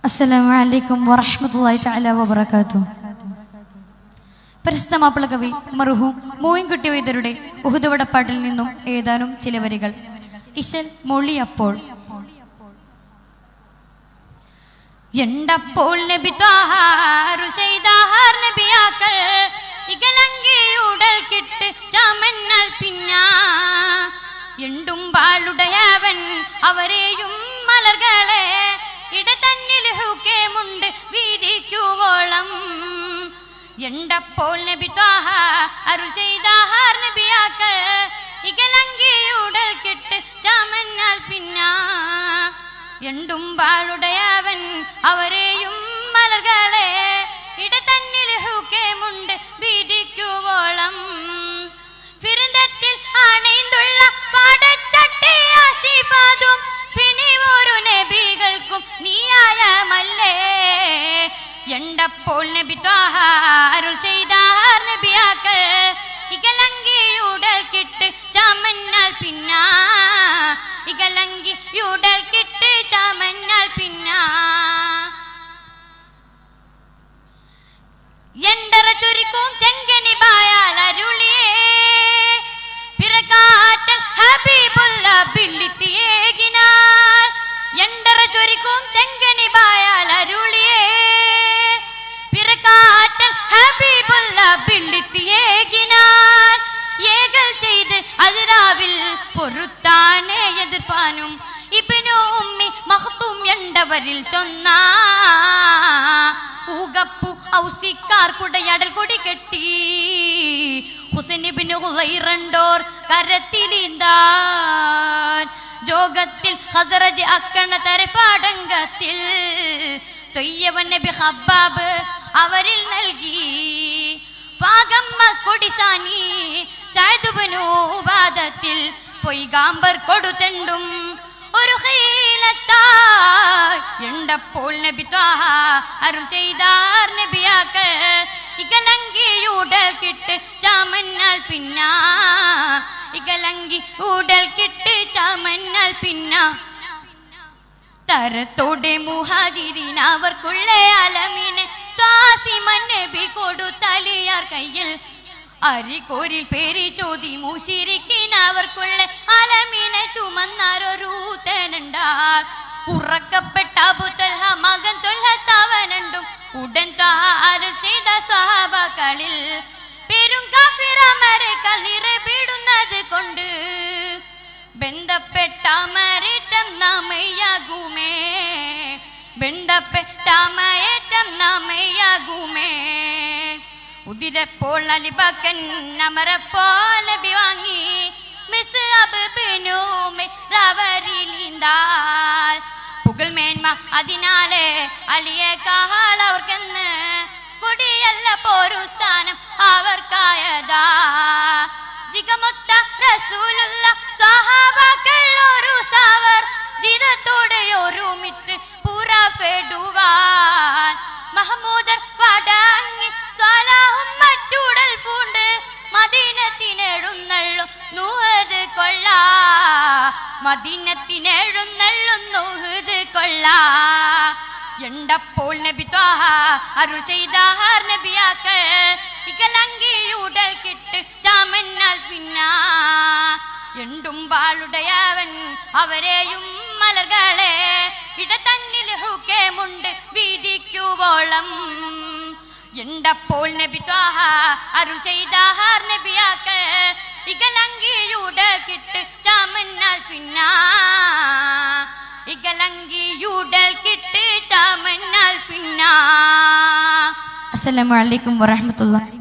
അസ്സലാമു അലൈക്കും വറഹ്മത്തുള്ളാഹി തആല വബറകാതുഹു. പരിശുദ്ധ മാപ്പിള കവി മർഹൂം മോയിൻകുട്ടി വൈദ്യരുടെ ഉഹുദ് വടപ്പാട്ടിൽ നിന്നും ഏതാനും ചില വരികൾ. ഇശൽ മൊഴിയപ്പോൾ എണ്ടപ്പോൾ നബി ത്വാഹാറു ചെയ്താർ നബിയാക്കൾ ഇകലങ്കി ഉടൽ കിട്ട് ചാമന്നാൽ പിന്നാ എണ്ടും പാളുടയവൻ അവരെയും മലർകളെ ഇടതന്നിൽ ഹുക്കേമുണ്ട് വീതിക്കുവോളം എണ്ടപ്പോൾ നബി ത്വാഹ അരുൾ ചെയ്താർ നബിയാക്കൾ ഇകലങ്കി ഉടൽ കിട്ട് ചാമന്നാൽ പിന്നാ എണ്ടും പാളുടയവൻ അവരെയും മലർകളെ ഇടതന്നിൽ ഹുക്കേമുണ്ട് വീതിക്കുവോളം ഫിർദത്തിൽ അണൈന്തുള്ള പാടച്ചട്ടിയാശിഫാദും ഫിനിവോരു നബികൾക്കും നീയായമല്ലേ എണ്ടപ്പോൾ നബി ത്വാഹ അരുൾ ചെയ്താർ നബിയാക്കൾ ഇകലങ്കി ഉടൽ കിട്ട് ചാമന്നാൽ പിന്നാ ഇകലങ്കി ഉടൽ കിട്ട് ചാമന്നാൽ പിന്നാ എണ്ടറ ചുരുക്കും ചെങ്കനി ബായാൽ അരുളിയേ പിറകാറ്റൽ ഹബീബുള്ള ബിള്ളിത്തിയേകിനാൽ എണ്ടറ ചുരുക്കും ചെങ്കനി ബായാൽ അരുളിയേ പിറകാറ്റൽ ഹബീബുള്ള ബിള്ളിത്തിയേകിനാൽ ഏകൽ ചെയ്ത് അതിരാവിൽ പൊറുത്താനേ എതിർപ്പാനും ഇബ്നു ഉമ്മി മഖ്തൂം എണ്ടവരിൽ ചൊന്ന ഊകപ്പു ഔസിക്കാർ കുടയടൽ കൊടി കെട്ടി ഹുസൈൻ ഇബ്നു ഹുസൈറണ്ടോർ കരത്തിലിന്താൻ ജോഗത്തിൽ ഖസറജ് അക്കണ തരപ്പാടങ്കത്തിൽ തൊയ്യവൻ നബി ഹബ്ബാബ് അവരിൽ നൽകി ഫാഗമ്മ കൊടിസാനി സഅദ് ഇബ്നു ഉബാദത്തിൽ പൊയ്ഗാമ്പർ കൊടുത്തെണ്ടും ഒരു ഖീലത്തായി എണ്ടപ്പോൾ നബി ത്വാഹ അരുൾ ചെയ്താർ നബിയാക്കൾ ഇകലങ്കി ഉടൽ കിട്ട് ചാമന്നാൽ പിന്നാ ഇകലങ്കി ഉടൽ കിട്ട് ചാമന്നാൽ പിന്നാ തരത്തോടെ മുഹാജിരീൻ അവർക്കുള്ള അലമീനെ ത്വാസിമൻ നബി കൊടുത്തലിയാർ കയ്യിൽ അരിക്കോരിൽ പേരി ചോദി മുശിരിക്കിൻ അവർക്കുള്ള അലമീനെ ചുമന്നാരൊരു തേനുണ്ടാർ ഉറക്കപ്പെട്ട അബൂതൽഹ മകൻ തൊൽഹത്തവനുണ്ടും ഉടൻ ത്വാഹ അരുൾ ചെയ്ത സ്വഹാബകളിൽ പേരും കാഫിറമരേക്കാൾ നിറബിടുന്നത് കൊണ്ട് ബന്ധപ്പെട്ട മരേറ്റം നാമയാകുമേ ബന്ധപ്പെട്ട മയേറ്റം നാമയാകുമേ ഉദിരപ്പോൾ അലിബക്കൻ അമരപ്പോൾ നബി വാങ്ങി മിസ്അബ് ഇബ്നു റവരിലിന്താൽ പുകൽ മേന്മ അതിനാലെ അലിയേക്കാൾ അവർക്കെന്ന് കൊടിയല്ല പോരു സ്ഥാനം അവർക്കായതാ ജിഗമൊത്ത റസൂലുള്ള സ്വഹാബാക്കൾ ഒരു സാവർ ജിതത്തോടെ ഒരുമിത്ത് പുറപ്പെടുവാൻ മഹമൂദർ വടങ്ങി സ്വലാഹും മറ്റുടൽ പൂണ്ട് മദീനത്തിനെഴുന്നള്ളു നൂഹ് കൊള്ള മദീനത്തിനെഴുന്നള്ളും നൂഹ് കൊള്ള എണ്ടപ്പോൾ നബി ത്വാഹ അരുൾ ചെയ്താർ നബിയാക്കൾ ഇകലങ്കി ഉടൽ കിട്ട് ചാമന്നാൽ പിന്നാ എണ്ടും പാളുടയവൻ അവരെയും മലർകളെ ഇടതന്നിൽ ഹുക്കേമുണ്ട് വീതിക്കുവോളം എണ്ടപ്പോൾ നബി ത്വാഹ അരുൾ ചെയ്താർ നബിയാക്കൾ ഇകലങ്കി ഉടൽ കിട്ട് ചാമന്നാൽ പിന്നാ ഇകലങ്കി ഉടൽ കിട്ട് ചാമന്നാൽ പിന്നാ. അസ്സലാമു അലൈക്കും വറഹ്മത്തുള്ളാഹി.